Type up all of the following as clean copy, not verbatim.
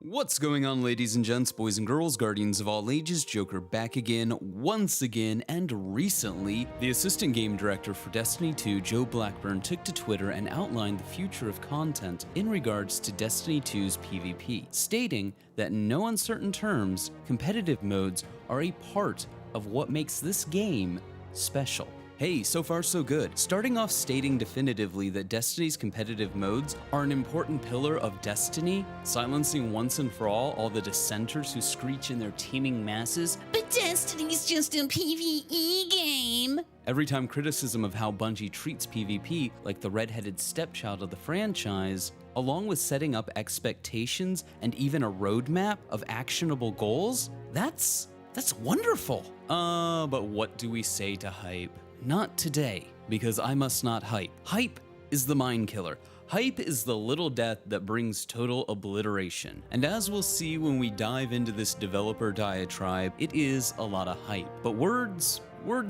What's going on, ladies and gents, boys and girls, guardians of all ages? Joker back again, once again, and recently, the assistant game director for Destiny 2, Joe Blackburn, took to Twitter and outlined the future of content in regards to Destiny 2's PvP, stating that in no uncertain terms, competitive modes are a part of what makes this game special. Hey, so far so good. Starting off stating definitively that Destiny's competitive modes are an important pillar of Destiny, silencing once and for all the dissenters who screech in their teeming masses, "But Destiny's just a PvE game." Every time criticism of how Bungie treats PvP like the redheaded stepchild of the franchise, along with setting up expectations and even a roadmap of actionable goals, that's wonderful. But what do we say to hype? Not today, because I must not hype. Hype is the mind killer. Hype is the little death that brings total obliteration. And as we'll see when we dive into this developer diatribe, it is a lot of hype. But words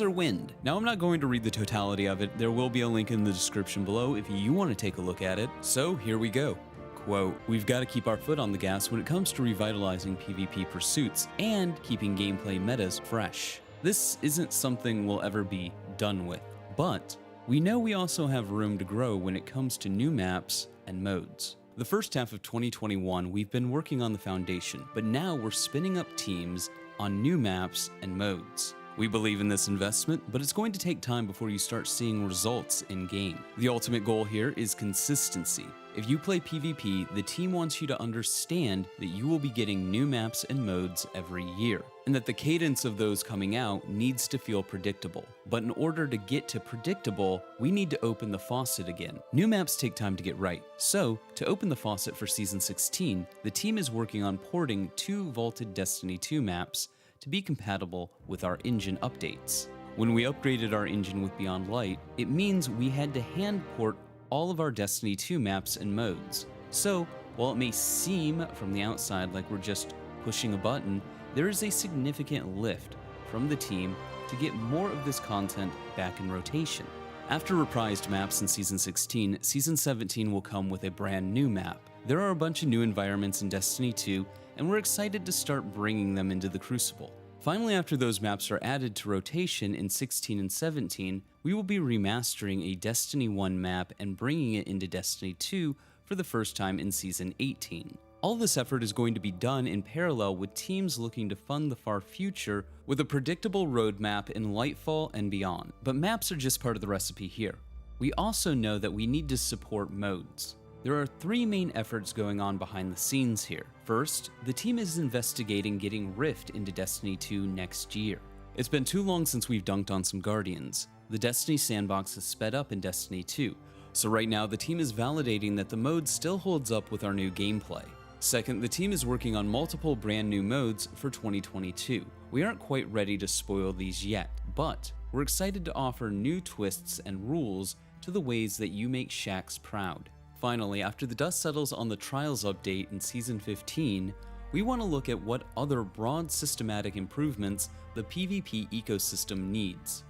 are wind. Now, I'm not going to read the totality of it. There will be a link in the description below if you want to take a look at it. So here we go. Quote, "We've got to keep our foot on the gas when it comes to revitalizing PvP pursuits and keeping gameplay metas fresh. This isn't something we'll ever be done with, but we know we also have room to grow when it comes to new maps and modes. The first half of 2021, we've been working on the foundation, but now we're spinning up teams on new maps and modes. We believe in this investment, but it's going to take time before you start seeing results in-game. The ultimate goal here is consistency. If you play PvP, the team wants you to understand that you will be getting new maps and modes every year, and that the cadence of those coming out needs to feel predictable. But in order to get to predictable, we need to open the faucet again. New maps take time to get right, so to open the faucet for Season 16, the team is working on porting 2 vaulted Destiny 2 maps to be compatible with our engine updates. When we upgraded our engine with Beyond Light, it means we had to hand port all of our Destiny 2 maps and modes. So, while it may seem from the outside like we're just pushing a button, there is a significant lift from the team to get more of this content back in rotation. After reprised maps in Season 16, Season 17 will come with a brand new map. There are a bunch of new environments in Destiny 2, and we're excited to start bringing them into the Crucible. Finally, after those maps are added to rotation in 16 and 17, we will be remastering a Destiny 1 map and bringing it into Destiny 2 for the first time in Season 18. All this effort is going to be done in parallel with teams looking to fund the far future with a predictable roadmap in Lightfall and beyond. But maps are just part of the recipe here. We also know that we need to support modes. There are 3 main efforts going on behind the scenes here. First, the team is investigating getting Rift into Destiny 2 next year. It's been too long since we've dunked on some Guardians. The Destiny sandbox has sped up in Destiny 2, so right now the team is validating that the mode still holds up with our new gameplay. Second, the team is working on multiple brand new modes for 2022. We aren't quite ready to spoil these yet, but we're excited to offer new twists and rules to the ways that you make Shaxx proud. Finally, after the dust settles on the Trials update in Season 15, we want to look at what other broad systematic improvements the PvP ecosystem needs.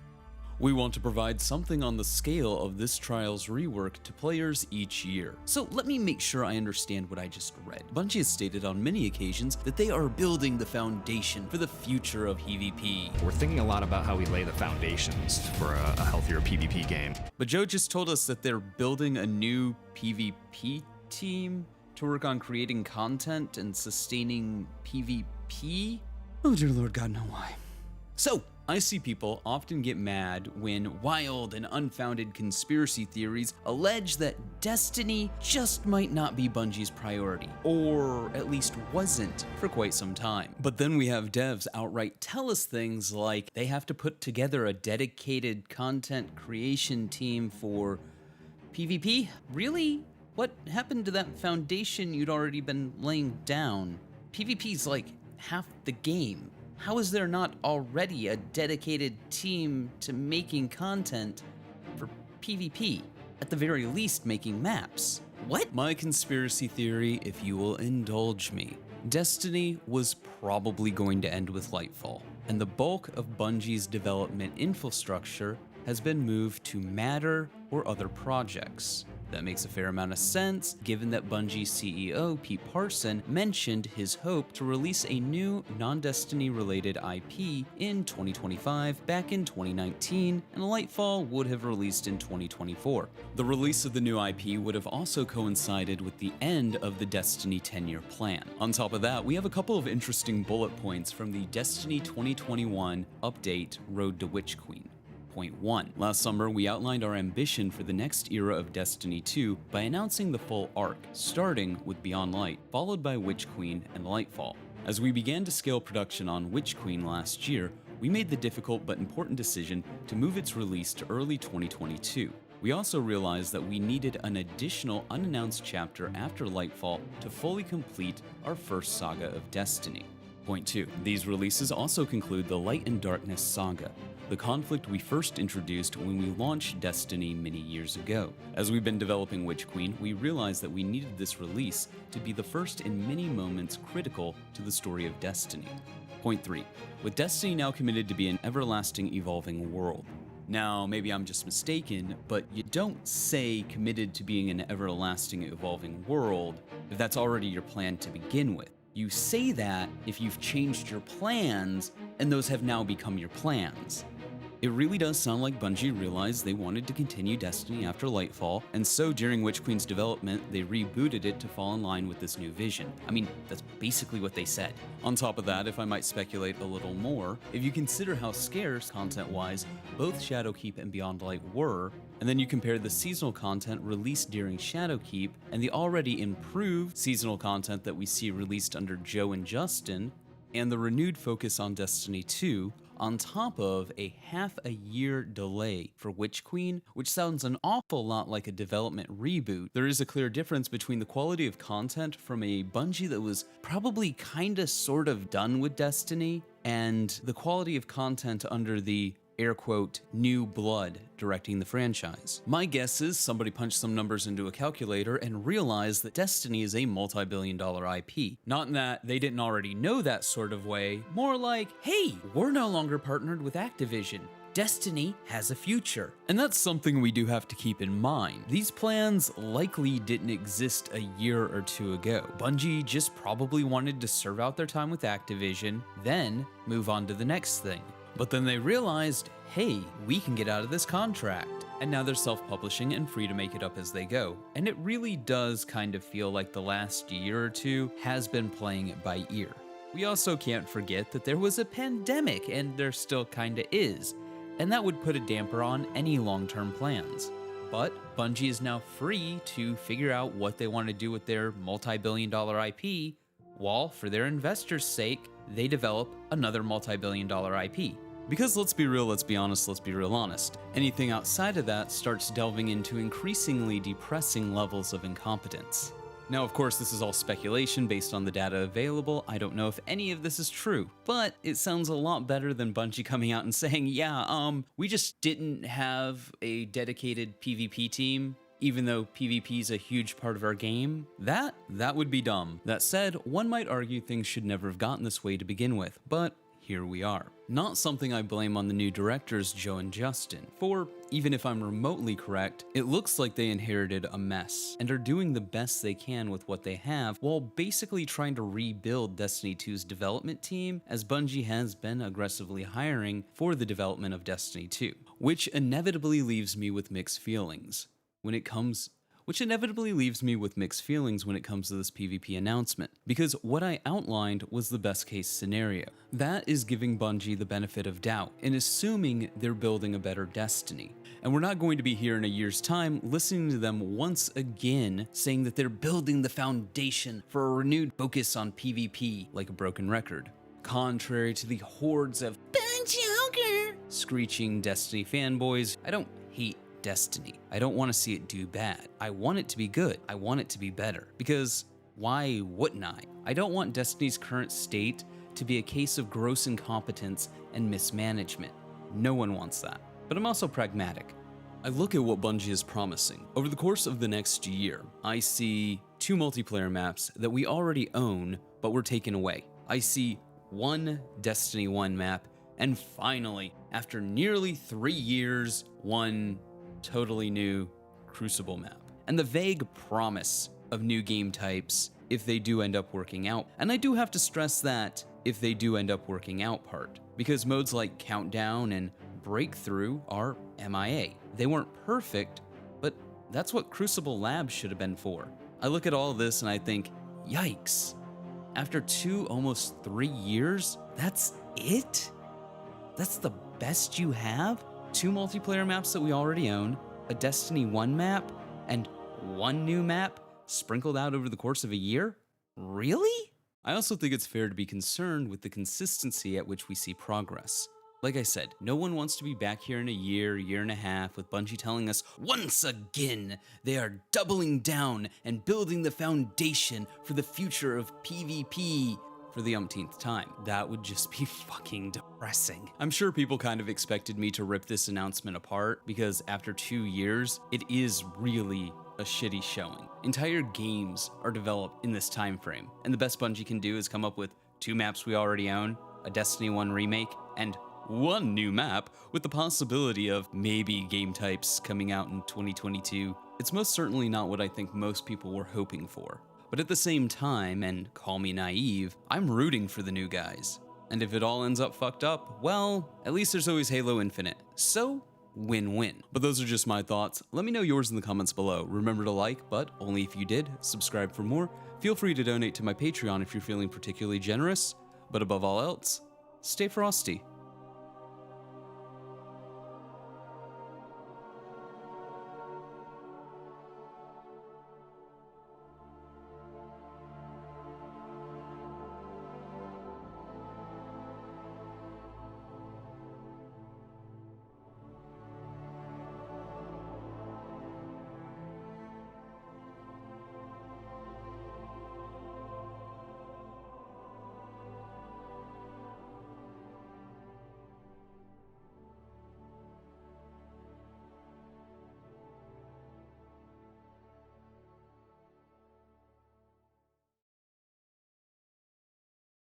We want to provide something on the scale of this Trials rework to players each year. So let me make sure I understand what I just read. Bungie has stated on many occasions that they are building the foundation for the future of PvP. We're thinking a lot about how we lay the foundations for a healthier PvP game. But Joe just told us that they're building a new PvP team to work on creating content and sustaining PvP? Oh dear Lord God, know why. So, I see people often get mad when wild and unfounded conspiracy theories allege that Destiny just might not be Bungie's priority, or at least wasn't for quite some time. But then we have devs outright tell us things like they have to put together a dedicated content creation team for PvP? Really? What happened to that foundation you'd already been laying down? PvP's like half the game. How is there not already a dedicated team to making content for PvP? At the very least, making maps. What? My conspiracy theory, if you will indulge me. Destiny was probably going to end with Lightfall, and the bulk of Bungie's development infrastructure has been moved to Matter or other projects. That makes a fair amount of sense, given that Bungie CEO Pete Parson mentioned his hope to release a new non-Destiny related IP in 2025 back in 2019, and Lightfall would have released in 2024. The release of the new IP would have also coincided with the end of the Destiny 10-year plan. On top of that, we have a couple of interesting bullet points from the Destiny 2021 update Road to Witch Queen. Point 1. Last summer, we outlined our ambition for the next era of Destiny 2 by announcing the full arc, starting with Beyond Light, followed by Witch Queen and Lightfall. As we began to scale production on Witch Queen last year, we made the difficult but important decision to move its release to early 2022. We also realized that we needed an additional unannounced chapter after Lightfall to fully complete our first saga of Destiny. Point 2. These releases also conclude the Light and Darkness saga, the conflict we first introduced when we launched Destiny many years ago. As we've been developing Witch Queen, we realized that we needed this release to be the first in many moments critical to the story of Destiny. Point 3. With Destiny now committed to be an everlasting evolving world. Now, maybe I'm just mistaken, but you don't say committed to being an everlasting evolving world if that's already your plan to begin with. You say that if you've changed your plans and those have now become your plans. It really does sound like Bungie realized they wanted to continue Destiny after Lightfall, and so during Witch Queen's development, they rebooted it to fall in line with this new vision. I mean, that's basically what they said. On top of that, if I might speculate a little more, if you consider how scarce, content-wise, both Shadowkeep and Beyond Light were, and then you compare the seasonal content released during Shadowkeep and the already improved seasonal content that we see released under Joe and Justin, and the renewed focus on Destiny 2, on top of a half-a-year delay for Witch Queen, which sounds an awful lot like a development reboot, there is a clear difference between the quality of content from a Bungie that was probably kinda sort of done with Destiny, and the quality of content under the air quote, new blood directing the franchise. My guess is somebody punched some numbers into a calculator and realized that Destiny is a multi-billion-dollar IP. Not in that they didn't already know that sort of way, more like, hey, we're no longer partnered with Activision. Destiny has a future. And that's something we do have to keep in mind. These plans likely didn't exist a year or two ago. Bungie just probably wanted to serve out their time with Activision, then move on to the next thing. But then they realized, hey, we can get out of this contract. And now they're self-publishing and free to make it up as they go. And it really does kind of feel like the last year or two has been playing it by ear. We also can't forget that there was a pandemic, and there still kinda is. And that would put a damper on any long-term plans. But Bungie is now free to figure out what they want to do with their multi-billion-dollar IP, while, for their investors' sake, they develop another multi-billion-dollar IP. Because let's be real, let's be honest, let's be real honest. Anything outside of that starts delving into increasingly depressing levels of incompetence. Now, of course, this is all speculation based on the data available. I don't know if any of this is true, but it sounds a lot better than Bungie coming out and saying, yeah, we just didn't have a dedicated PvP team, even though PvP is a huge part of our game. That would be dumb. That said, one might argue things should never have gotten this way to begin with, but here we are. Not something I blame on the new directors, Joe and Justin, for even if I'm remotely correct, it looks like they inherited a mess and are doing the best they can with what they have while basically trying to rebuild Destiny 2's development team, as Bungie has been aggressively hiring for the development of Destiny 2, which inevitably leaves me with mixed feelings when it comes to this PvP announcement, because what I outlined was the best case scenario. That is giving Bungie the benefit of doubt and assuming they're building a better Destiny. And we're not going to be here in a year's time listening to them once again saying that they're building the foundation for a renewed focus on PvP like a broken record. Contrary to the hordes of Bungie screeching Destiny fanboys, I don't hate Destiny. I don't want to see it do bad. I want it to be good. I want it to be better. Because why wouldn't I? I don't want Destiny's current state to be a case of gross incompetence and mismanagement. No one wants that. But I'm also pragmatic. I look at what Bungie is promising. Over the course of the next year, I see 2 multiplayer maps that we already own, but were taken away. I see 1 Destiny 1 map, and finally, after nearly 3 years, 1 totally new Crucible map. and the vague promise of new game types if they do end up working out. And I do have to stress that if they do end up working out part, because modes like Countdown and Breakthrough are MIA. They weren't perfect, but that's what Crucible Labs should have been for. I look at all this and I think, yikes. After almost 3 years, that's it? That's the best you have? 2 multiplayer maps that we already own, a Destiny 1 map, and 1 new map sprinkled out over the course of a year? Really? I also think it's fair to be concerned with the consistency at which we see progress. Like I said, no one wants to be back here in a year and a half with Bungie telling us once again they are doubling down and building the foundation for the future of PvP for the umpteenth time. That would just be fucking depressing. I'm sure people kind of expected me to rip this announcement apart because after 2 years, it is really a shitty showing. Entire games are developed in this time frame, and the best Bungie can do is come up with 2 maps we already own, a Destiny 1 remake, and 1 new map with the possibility of maybe game types coming out in 2022. It's most certainly not what I think most people were hoping for. But at the same time, and call me naive, I'm rooting for the new guys. And if it all ends up fucked up, well, at least there's always Halo Infinite. So, win-win. But those are just my thoughts. Let me know yours in the comments below. Remember to like, but only if you did. Subscribe for more. Feel free to donate to my Patreon if you're feeling particularly generous. But above all else, stay frosty.